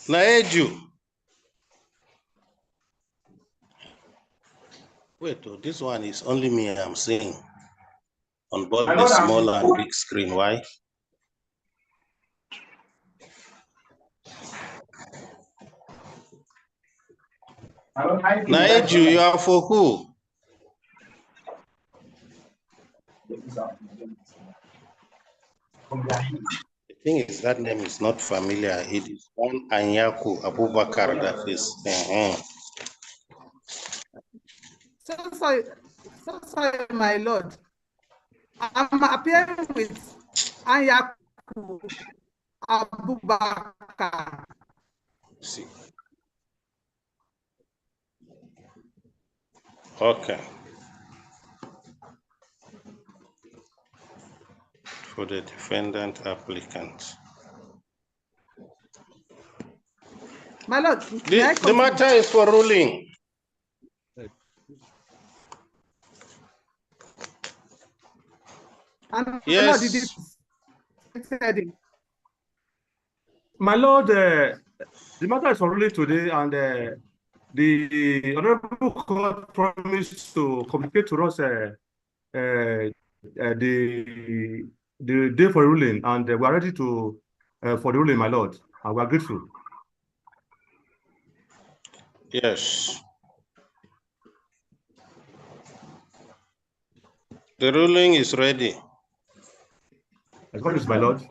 Naeju. Wait, oh, this one is only me I'm seeing on both the small and big screen. Why? Naeju, you are for who? The thing is, that name is not familiar. It is one Anyaku Abubakar that is. So sorry, my lord. I'm appearing with Anyaku Abubakar. See. Okay. For the defendant applicant. My lord, the matter is for ruling. Yes. My lord, the matter is for ruling today, and the honorable court promised to communicate to us the day for ruling, and we are ready to for the ruling, my lord, and we are grateful. Yes. The ruling is ready. As God is, my lord.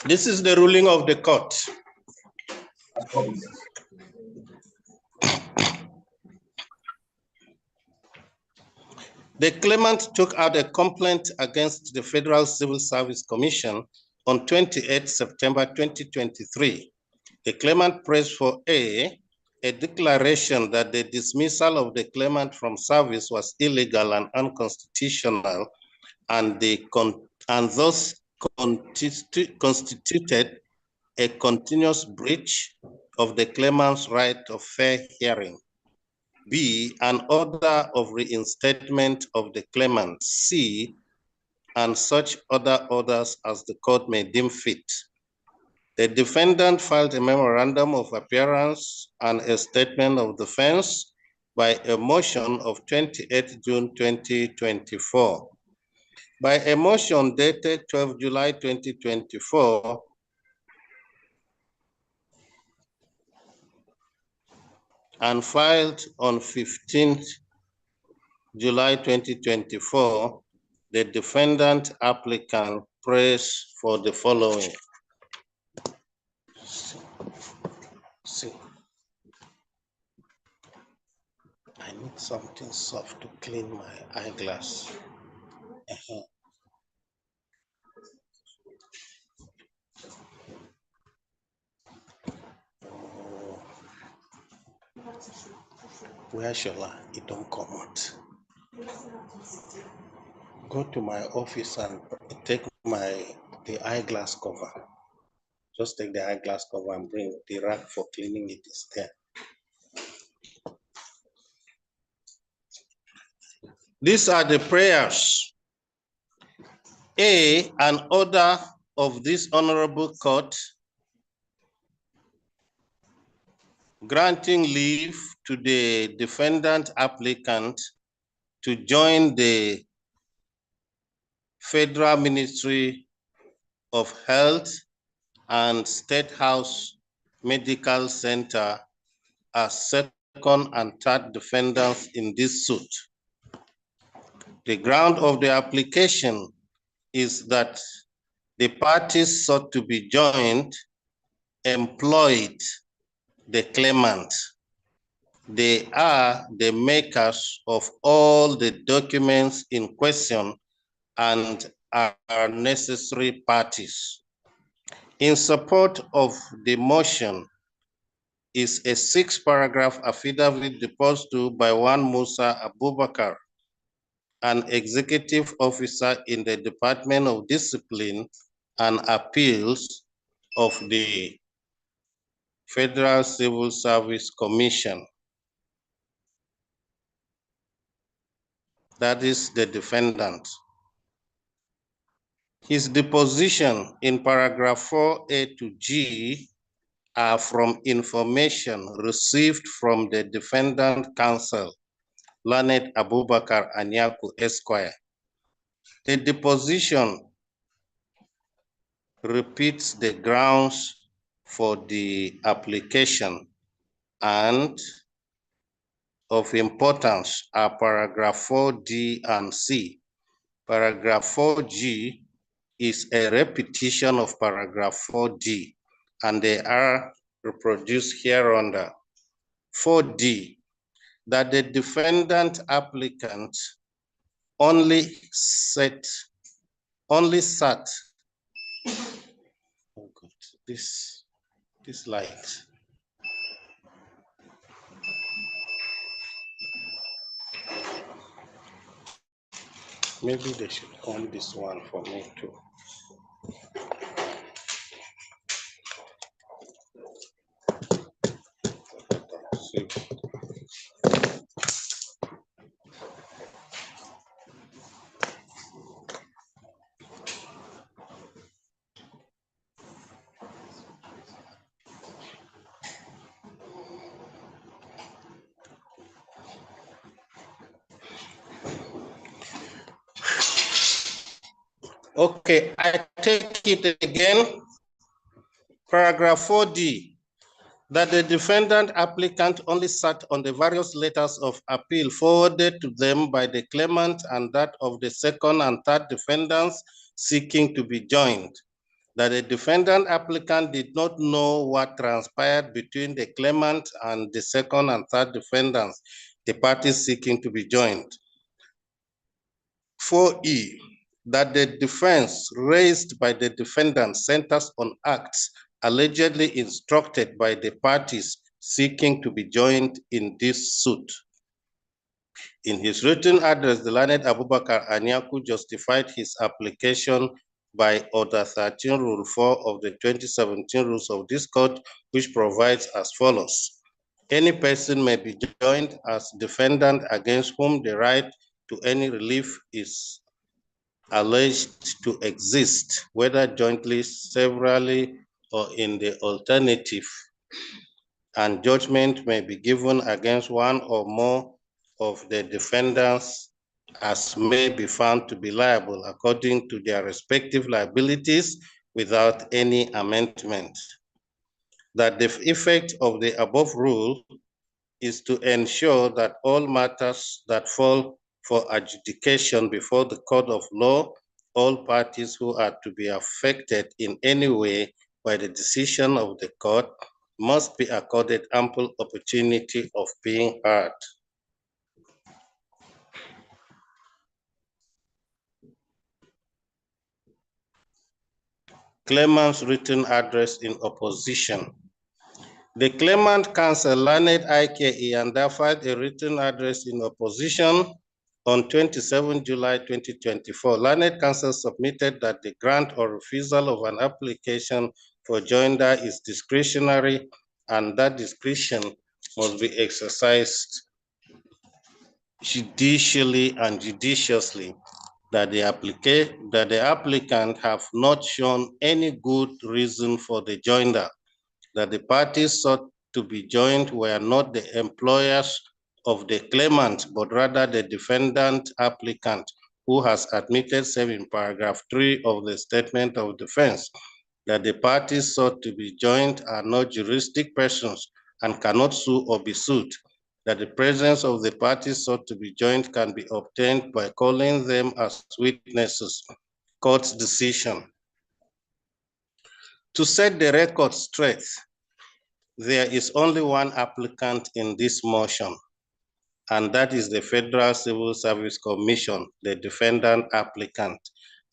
This is the ruling of the court. The claimant took out a complaint against the Federal Civil Service Commission on 28 September 2023. The claimant pressed for a declaration that the dismissal of the claimant from service was illegal and unconstitutional, and thus constituted a continuous breach of the claimant's right of fair hearing. B, an order of reinstatement of the claimant. C, and such other orders as the court may deem fit. The defendant filed a memorandum of appearance and a statement of defense by a motion of 28 June 2024. By a motion dated 12 July 2024, and filed on 15th July 2024, the defendant applicant prays for the following. See. I need something soft to clean my eyeglass. Where shall I? It don't come out. Go to my office and take the eyeglass cover. Just take the eyeglass cover and bring the rack for cleaning it is there. These are the prayers. A, an order of this honorable court granting leave to the defendant applicant to join the Federal Ministry of Health and State House Medical Center as second and third defendants in this suit. The ground of the application is that the parties sought to be joined employed the claimant. They are the makers of all the documents in question and are necessary parties. In support of the motion is a 6-paragraph affidavit deposed to by one Musa Abubakar, an executive officer in the Department of Discipline and Appeals of the Federal Civil Service Commission. that is the defendant. His deposition in paragraph 4A to G are from information received from the defendant counsel, Learned Abubakar Anyaku Esquire. The deposition repeats the grounds for the application, and of importance are paragraph 4D and C. Paragraph 4G is a repetition of paragraph 4D, and they are reproduced hereunder. 4D, that the defendant applicant only sat, oh God, this light. Maybe they should on this one for me too. See. Okay, I take it again. Paragraph 4D, that the defendant applicant only sat on the various letters of appeal forwarded to them by the claimant and that of the second and third defendants seeking to be joined. That the defendant applicant did not know what transpired between the claimant and the second and third defendants, the parties seeking to be joined. 4E, that the defense raised by the defendant centers on acts allegedly instructed by the parties seeking to be joined in this suit. In his written address, the learned Abubakar Anyaku justified his application by Order 13, Rule 4 of the 2017 Rules of this Court, which provides as follows. Any person may be joined as defendant against whom the right to any relief is alleged to exist, whether jointly, severally, or in the alternative, and judgment may be given against one or more of the defendants as may be found to be liable according to their respective liabilities without any amendment. That the effect of the above rule is to ensure that all matters that fall for adjudication before the court of law, all parties who are to be affected in any way by the decision of the court must be accorded ample opportunity of being heard. Claimant's written address in opposition. The claimant counsel, Learned IKE, and filed a written address in opposition on 27 July 2024. Learned counsel submitted that the grant or refusal of an application for joinder is discretionary, and that discretion must be exercised judicially and judiciously. That the applicant have not shown any good reason for the joinder, that the parties sought to be joined were not the employers of the claimant, but rather the defendant applicant, who has admitted, save in paragraph 3 of the statement of defense, that the parties sought to be joined are not juristic persons and cannot sue or be sued, that the presence of the parties sought to be joined can be obtained by calling them as witnesses. Court's decision. To set the record straight, there is only one applicant in this motion, and that is the Federal Civil Service Commission, the defendant applicant,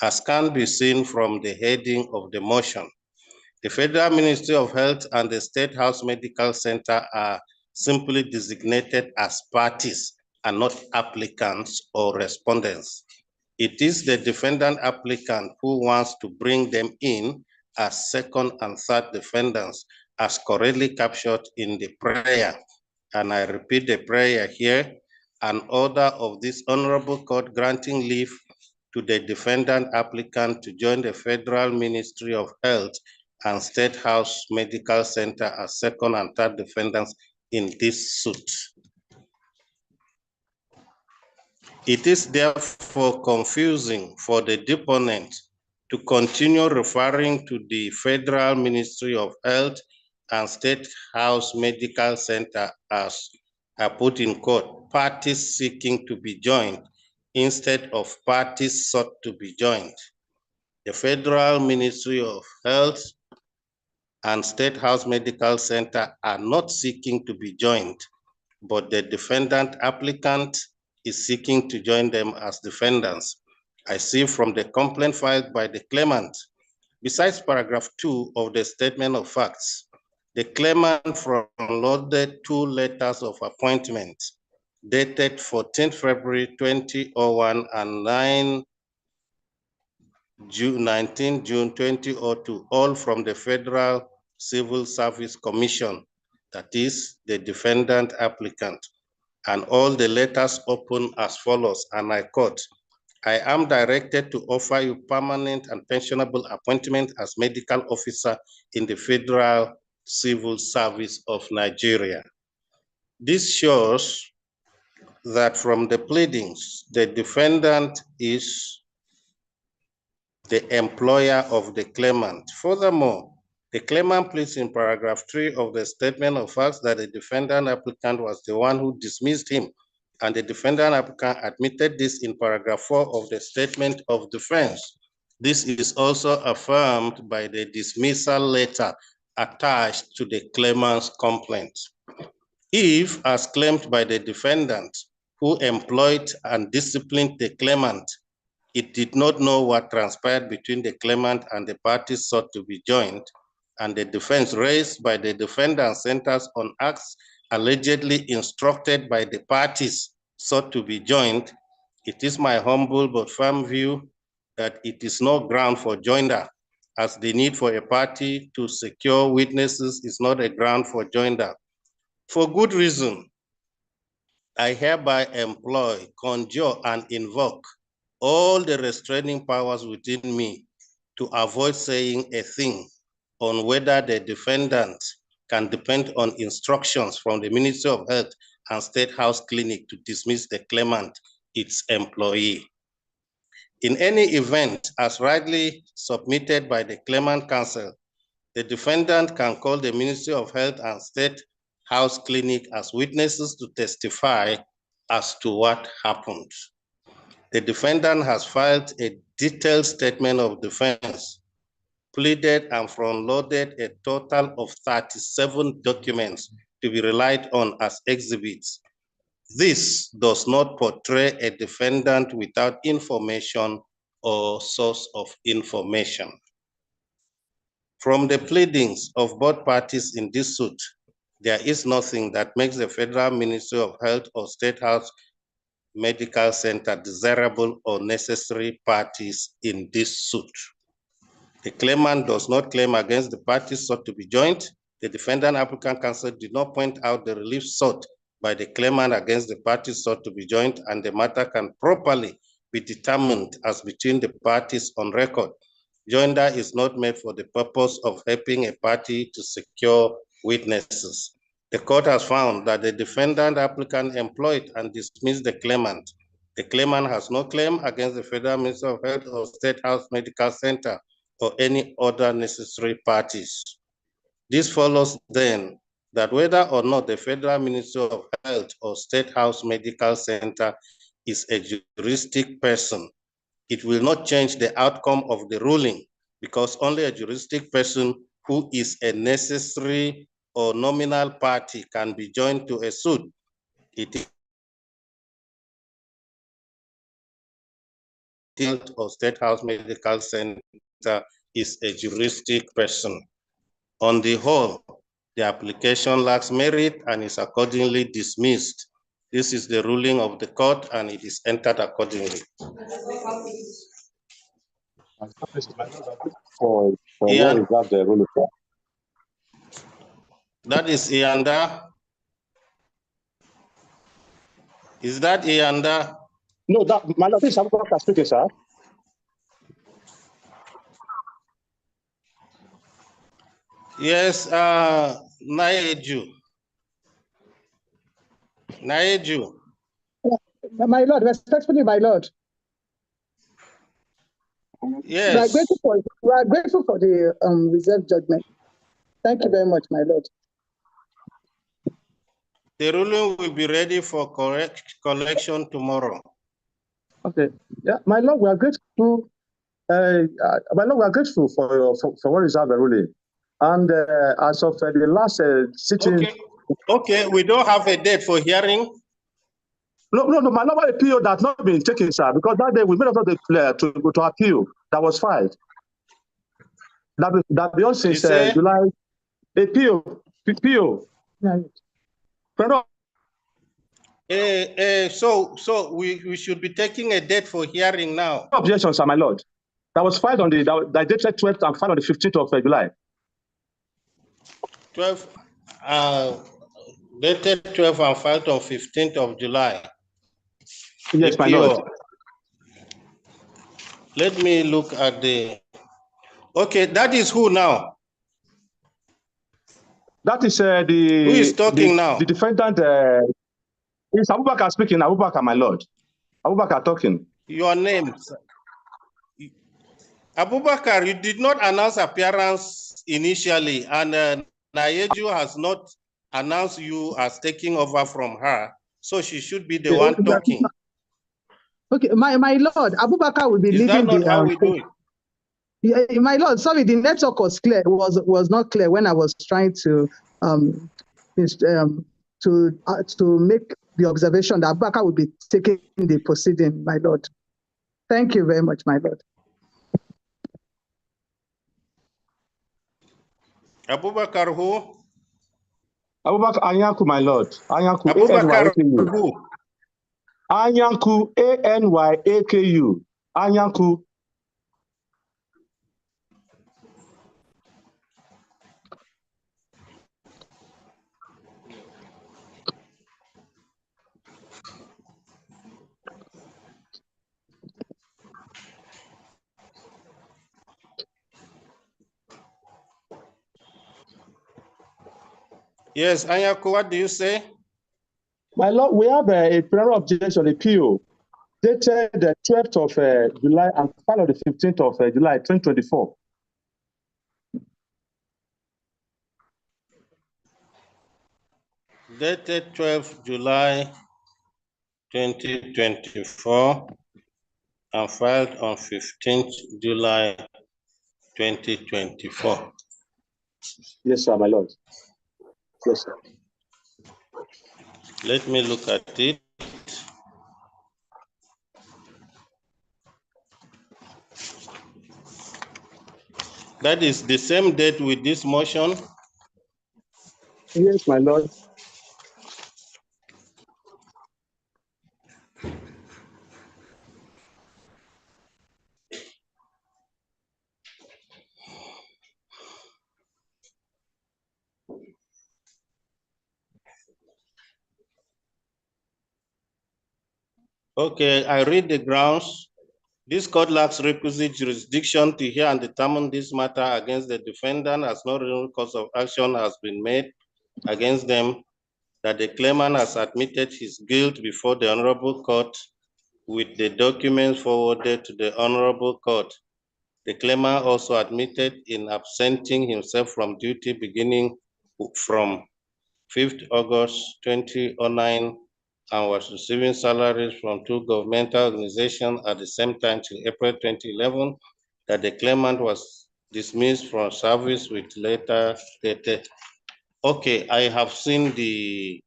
as can be seen from the heading of the motion. The Federal Ministry of Health and the State House Medical Center are simply designated as parties and not applicants or respondents. It is the defendant applicant who wants to bring them in as second and third defendants, as correctly captured in the prayer. And I repeat the prayer here, an order of this Honorable Court granting leave to the defendant applicant to join the Federal Ministry of Health and State House Medical Center as second and third defendants in this suit. It is therefore confusing for the deponent to continue referring to the Federal Ministry of Health and State House Medical Center as, I put in quote, parties seeking to be joined instead of parties sought to be joined. The Federal Ministry of Health and State House Medical Center are not seeking to be joined, but the defendant applicant is seeking to join them as defendants. I see from the complaint filed by the claimant, besides paragraph 2 of the statement of facts, the claimant front-loaded 2 letters of appointment dated 14 February 2001 and 19 June 2002, all from the Federal Civil Service Commission, that is the defendant applicant. And all the letters open as follows, and I quote, I am directed to offer you permanent and pensionable appointment as medical officer in the Federal Civil Service of Nigeria. This shows that from the pleadings, the defendant is the employer of the claimant. Furthermore, the claimant pleads in paragraph 3 of the statement of facts that the defendant applicant was the one who dismissed him, and the defendant applicant admitted this in paragraph 4 of the statement of defense. This is also affirmed by the dismissal letter attached to the claimant's complaint. If, as claimed by the defendant, who employed and disciplined the claimant, it did not know what transpired between the claimant and the parties sought to be joined, and the defense raised by the defendant centers on acts allegedly instructed by the parties sought to be joined, it is my humble but firm view that it is no ground for joinder, as the need for a party to secure witnesses is not a ground for joinder. For good reason, I hereby employ, conjure, and invoke all the restraining powers within me to avoid saying a thing on whether the defendant can depend on instructions from the Ministry of Health and State House Clinic to dismiss the claimant, its employee. In any event, as rightly submitted by the claimant counsel, the defendant can call the Ministry of Health and State House Clinic as witnesses to testify as to what happened. The defendant has filed a detailed statement of defense, pleaded and front-loaded a total of 37 documents to be relied on as exhibits. This does not portray a defendant without information or source of information. From the pleadings of both parties in this suit, there is nothing that makes the Federal Ministry of Health or State House Medical Center desirable or necessary parties in this suit. The claimant does not claim against the parties sought to be joined. The defendant applicant counsel did not point out the relief sought by the claimant against the parties sought to be joined, and the matter can properly be determined as between the parties on record. Joinder is not made for the purpose of helping a party to secure witnesses. The court has found that the defendant applicant employed and dismissed the claimant. The claimant has no claim against the Federal Ministry of Health or State House Medical Center or any other necessary parties. This follows then that whether or not the Federal Ministry of Health or State House Medical Center is a juristic person, it will not change the outcome of the ruling, because only a juristic person who is a necessary or nominal party can be joined to a suit. It is or State House Medical Center is a juristic person. On the whole, the application lacks merit and is accordingly dismissed. This is the ruling of the court and it is entered accordingly. For where is that the ruling for? That is Ianda. Is that Ianda? No, my Lord, this is Abubakar speaking, sir. Yes, Naeju. Naeju. My Lord, respectfully, my Lord. Yes. We are grateful for the reserved judgment. Thank you very much, my Lord. The ruling will be ready for collection tomorrow. Okay. Yeah, my Lord, we are grateful. My Lord, we are grateful for what is our ruling. And as of the last sitting. Okay, we don't have a date for hearing. No, my Lord, appeal that not been taken, sir, because that day we made up declare to appeal. That was filed. That beyond since July. Appeal. Yeah. So we should be taking a date for hearing now. No objection, sir, my Lord. That was filed on the dated 12th and filed on the 15th of July. 12, dated 12 and filed on 15th of July. Yes, my Lord. Let me look at the. Okay, that is who now? That is who is talking now? The defendant. Is Abubakar speaking? Abubakar, my Lord. Abubakar talking. Your name, sir. Abubakar, you did not announce appearance initially, and Nayeju has not announced you as taking over from her, so she should be the one talking. Okay, my Lord, Abubakar will be Is leading that not how we do it? Yeah, my Lord, sorry, the network was clear. Was not clear when I was trying to make the observation that Abubakar will be taking the proceeding, my Lord. Thank you very much, my Lord. Abubakar who? Abubakar Anyanku, my Lord. Anyanku, Abubakar A-N-Y-A-K-U. who? Anyanku, A-N-Y-A-K-U. Anyanku. Yes, Anyaku, what do you say? My Lord, we have a prayer objection, a PO, dated the 12th of July and filed on the 15th of July, 2024. Dated 12th July 2024 and filed on 15th July 2024. Yes, sir, my Lord. Yes, sir. Let me look at it. That is the same date with this motion. Yes, my Lord. Okay, I read the grounds. This court lacks requisite jurisdiction to hear and determine this matter against the defendant, as no real cause of action has been made against them, that the claimant has admitted his guilt before the Honorable Court with the documents forwarded to the Honorable Court. The claimant also admitted in absenting himself from duty beginning from 5th August 2009 and was receiving salaries from two governmental organizations at the same time till April 2011, that the claimant was dismissed from service with later dated. Okay, I have seen the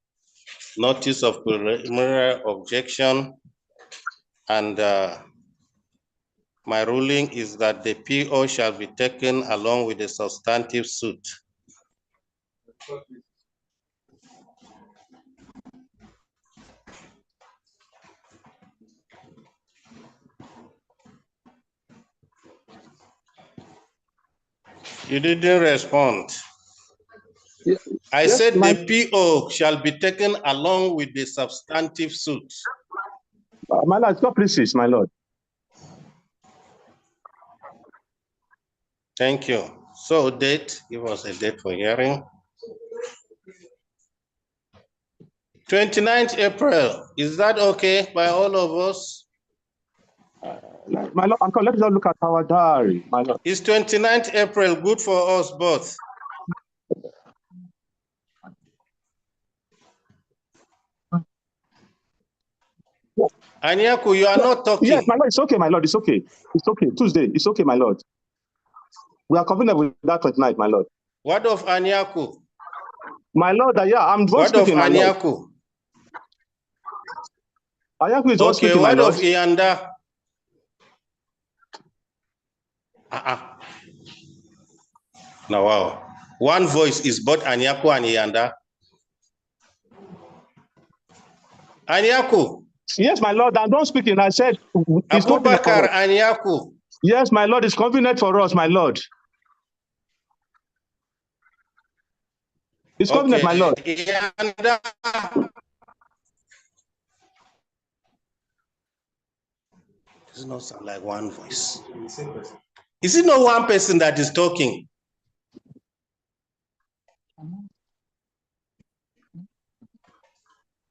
notice of preliminary objection, and my ruling is that the PO shall be taken along with the substantive suit. You didn't respond. I said the PO shall be taken along with the substantive suit. My Lord, stop, please, my Lord. Thank you. So date, give us a date for hearing. 29th April, is that okay by all of us? My Lord, Uncle, let's not look at our diary, my Lord. Is 29th April good for us both? Anyaku, you are not talking. Yes, my Lord, it's okay, my Lord, it's okay. It's okay, Tuesday, it's okay, my Lord. We are confident with that tonight, my Lord. What of Anyaku? My Lord, yeah, I'm what speaking, of my Lord. Anyaku? Anyaku is what speaking, my What Lord. of Ianda? Now, wow. One voice is both Anyaku and Ianda. Anyaku. Yes, my Lord, I'm not speaking. I said, it's Abubakar Anyaku. Yes, my Lord, it's convenient for us, my Lord. It's convenient, my Lord. Ianda. Does not sound like one voice. Is it not one person that is talking?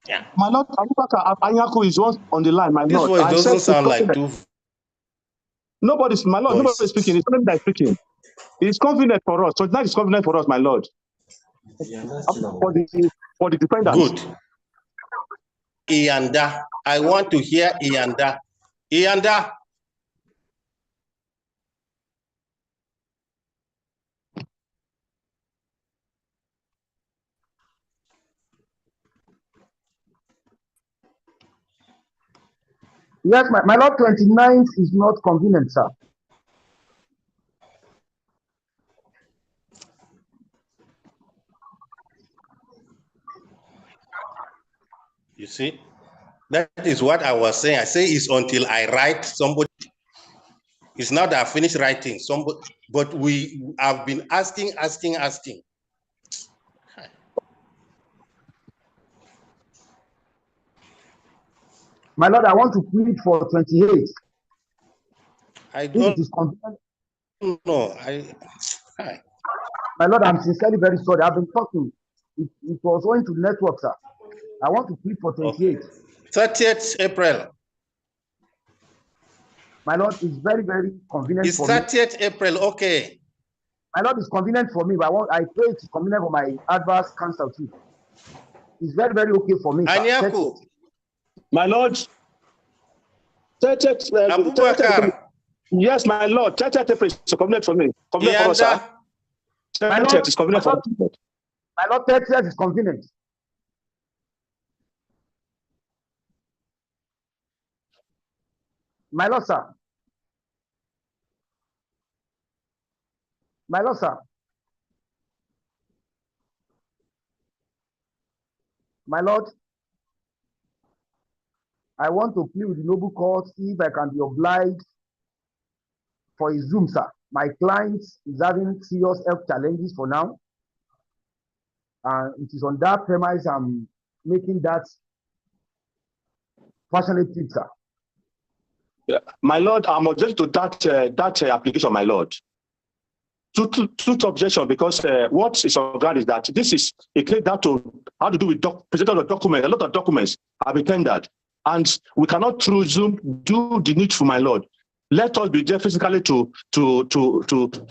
Yeah. My Lord, Abubakar Anyaku is one on the line, my This Lord. voice doesn't sound like two. Nobody's, my Lord, nobody's speaking. It's only that speaking. It's convenient for us. So that is convenient for us, my Lord. For the defendants. Good. Ianda. I want to hear Ianda. Ianda. Yes, my Lord, 29th is not convenient, sir. You see, that is what I was saying. I say it's until I write somebody. It's not that I finished writing somebody, but we have been asking. My Lord, I want to plead for 28th. I don't know. My Lord, I'm sincerely very sorry. I've been talking. It was going to network, sir. I want to plead for 28th. 30th April. My Lord, it's very, very convenient it's for me. It's 30th April, okay. My Lord, it's convenient for me, but I pray it's convenient for my adverse counsel too. It's very, very okay for me, Anyaku. My Lord, 30th, Abubakar. Yes, my Lord, 30th April is convenient for me. Convenient for us, sir. 30th is convenient for us. My Lord, 30th is convenient. My Lord, sir. My Lord, sir. My Lord, I want to plead with the noble court if I can be obliged for a Zoom, sir. My client is having serious health challenges for now. It is on that premise I'm making that passionate plea, sir. Yeah. My Lord, I'm objecting to that application, my Lord. Two objection, because what is on ground is that this is a case that how to do with presentation of documents. A lot of documents have been tendered, and we cannot through Zoom do the needful, my Lord. Let us be there physically to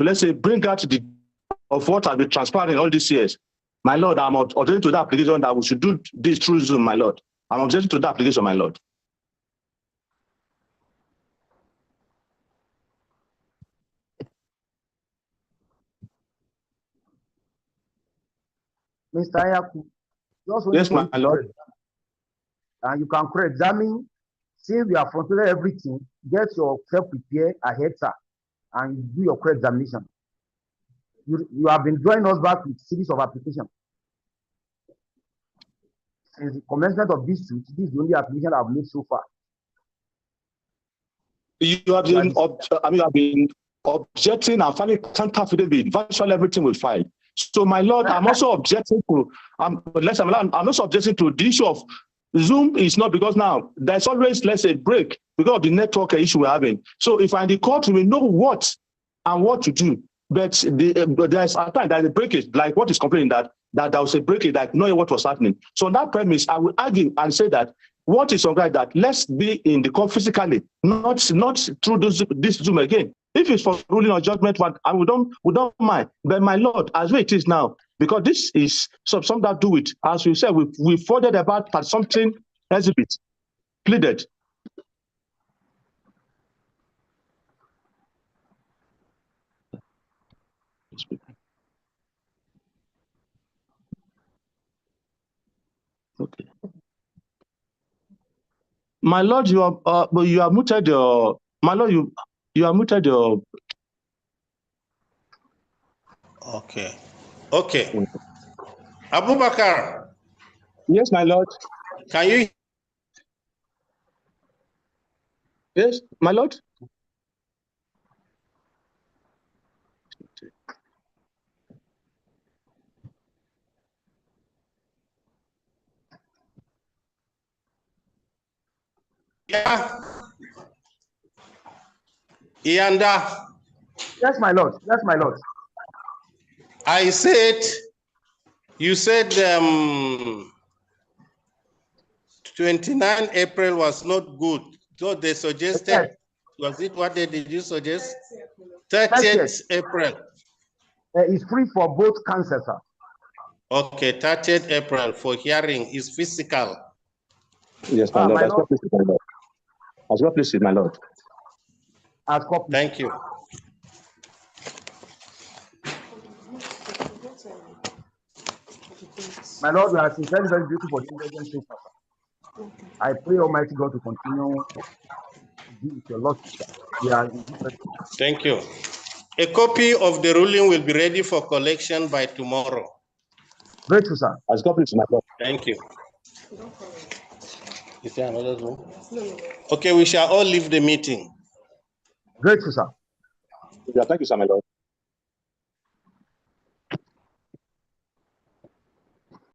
let's say bring out the of what has been transpired in all these years. My Lord, I'm objecting to that application that we should do this through Zoom, my Lord. I'm objecting to that application, my Lord. Mr. Ayaku, just yes, my Lord. And you can examine, since we have fronted everything, get yourself prepared ahead, sir, and do your examination. You have been drawing us back with series of applications. Since the commencement of this suit, this is the only application I've made so far. You have been, you have been objecting and filing counter affidavit. Virtually everything will file. So, my Lord, I'm also objecting to, I'm also objecting to the issue of Zoom is not, because now there's always, let's say, break because of the network issue we're having. So if I'm in the court, we know what to do. But there's a time that the breakage, like what is complaining that there was a breakage, like knowing what was happening. So on that premise, I will argue and say that what is on that, let's be in the court physically, not through this Zoom again. If it's for ruling or judgment, we don't mind. But my Lord, as it is now, because this is something that do it, as we said, we forwarded about something exhibit pleaded. Okay. My Lord, you are muted your. My Lord, you are muted your. Okay. Okay. Abubakar. Yes, my Lord. Can you? Yes, my Lord. Yeah. Ianda. Yes, my Lord. Yes, my Lord. I said, you said 29 April was not good. So they suggested, yes. Was it what did you suggest? 30th April. It's free for both cancers, sir. Okay, 30th April for hearing is physical. Yes, my Lord. As well, please, my Lord. As copy. Thank you. My Lord, we are sincerely very grateful for the intelligence so far. I pray Almighty God to continue to be with your Lord. We are in Jesus. Thank you. A copy of the ruling will be ready for collection by tomorrow. Grateful, sir. As God please, my Lord. Thank you. Is there another room? Okay, we shall all leave the meeting. Grateful, sir. Yeah, thank you, sir, my Lord.